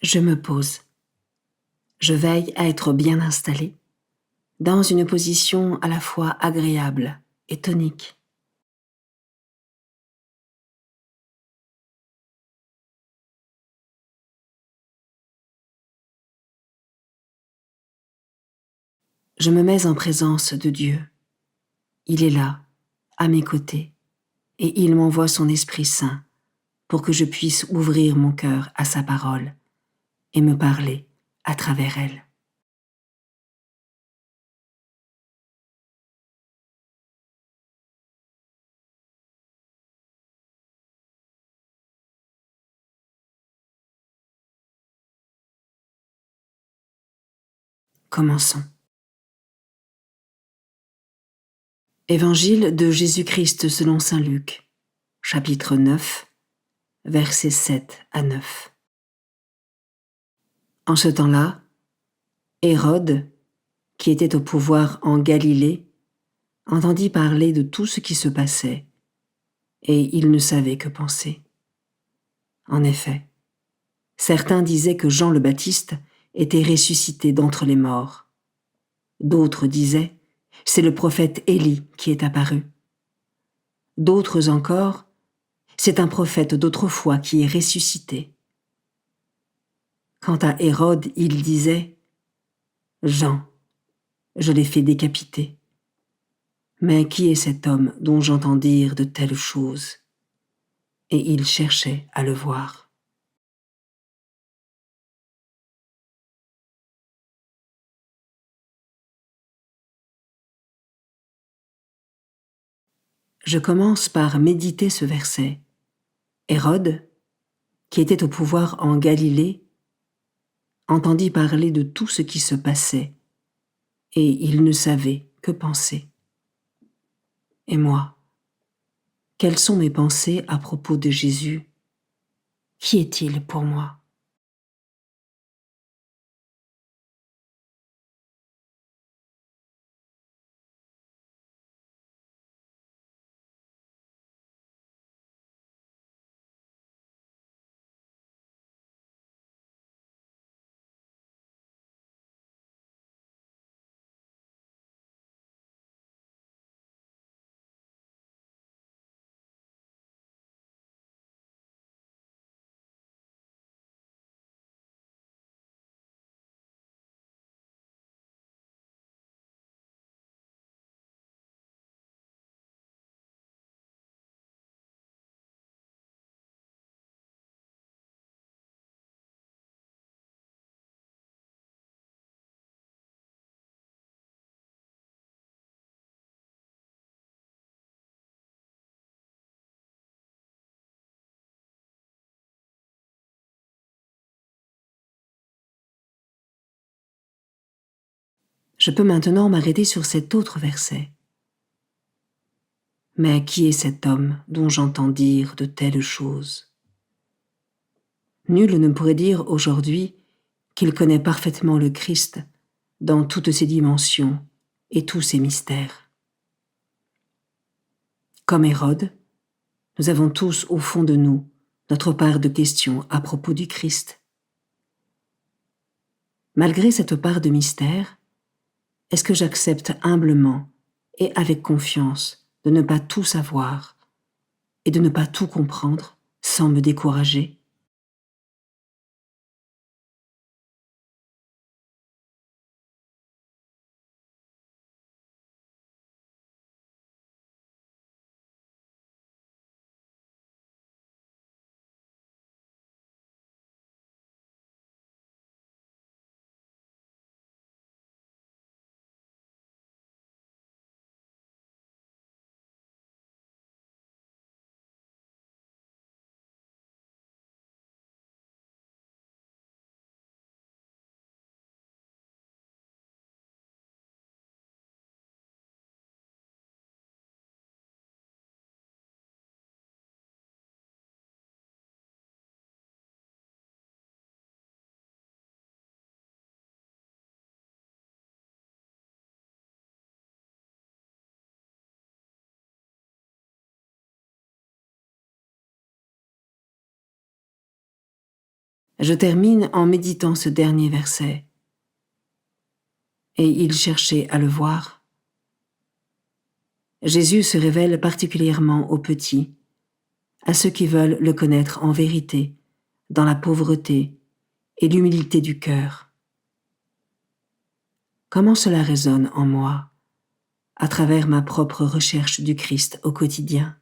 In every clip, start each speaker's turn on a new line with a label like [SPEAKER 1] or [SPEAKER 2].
[SPEAKER 1] Je me pose. Je veille à être bien installée, dans une position à la fois agréable et tonique. Je me mets en présence de Dieu. Il est là, à mes côtés, et il m'envoie son Esprit Saint pour que je puisse ouvrir mon cœur à sa parole et me parler à travers elle. Commençons. Évangile de Jésus-Christ selon saint Luc, chapitre 9, versets 7 à 9. En ce temps-là, Hérode, qui était au pouvoir en Galilée, entendit parler de tout ce qui se passait, et il ne savait que penser. En effet, certains disaient que Jean le Baptiste était ressuscité d'entre les morts. D'autres disaient, c'est le prophète Élie qui est apparu. D'autres encore, c'est un prophète d'autrefois qui est ressuscité. Quant à Hérode, il disait, Jean, je l'ai fait décapiter. Mais qui est cet homme dont j'entends dire de telles choses? Et il cherchait à le voir. Je commence par méditer ce verset. Hérode, qui était au pouvoir en Galilée, entendit parler de tout ce qui se passait, et il ne savait que penser. Et moi, quelles sont mes pensées à propos de Jésus? Qui est-il pour moi? Je peux maintenant m'arrêter sur cet autre verset. Mais qui est cet homme dont j'entends dire de telles choses? Nul ne pourrait dire aujourd'hui qu'il connaît parfaitement le Christ dans toutes ses dimensions et tous ses mystères. Comme Hérode, nous avons tous au fond de nous notre part de questions à propos du Christ. Malgré cette part de mystère, est-ce que j'accepte humblement et avec confiance de ne pas tout savoir et de ne pas tout comprendre sans me décourager? Je termine en méditant ce dernier verset. Et il cherchait à le voir. Jésus se révèle particulièrement aux petits, à ceux qui veulent le connaître en vérité, dans la pauvreté et l'humilité du cœur. Comment cela résonne en moi, à travers ma propre recherche du Christ au quotidien?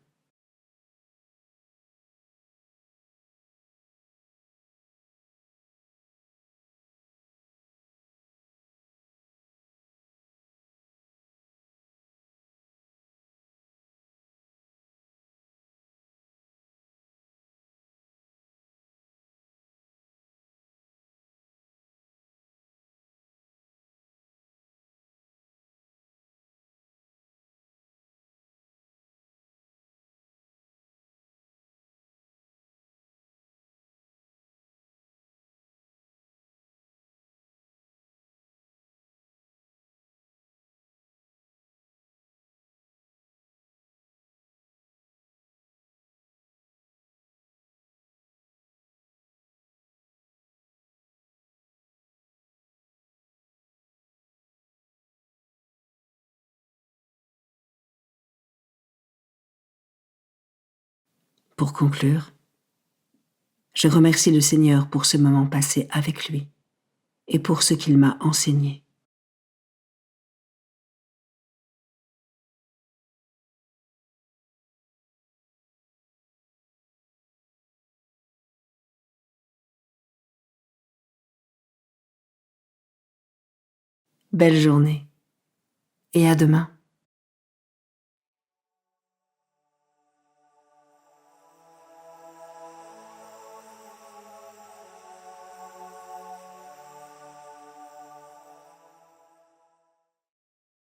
[SPEAKER 1] Pour conclure, je remercie le Seigneur pour ce moment passé avec lui et pour ce qu'il m'a enseigné. Belle journée et à demain.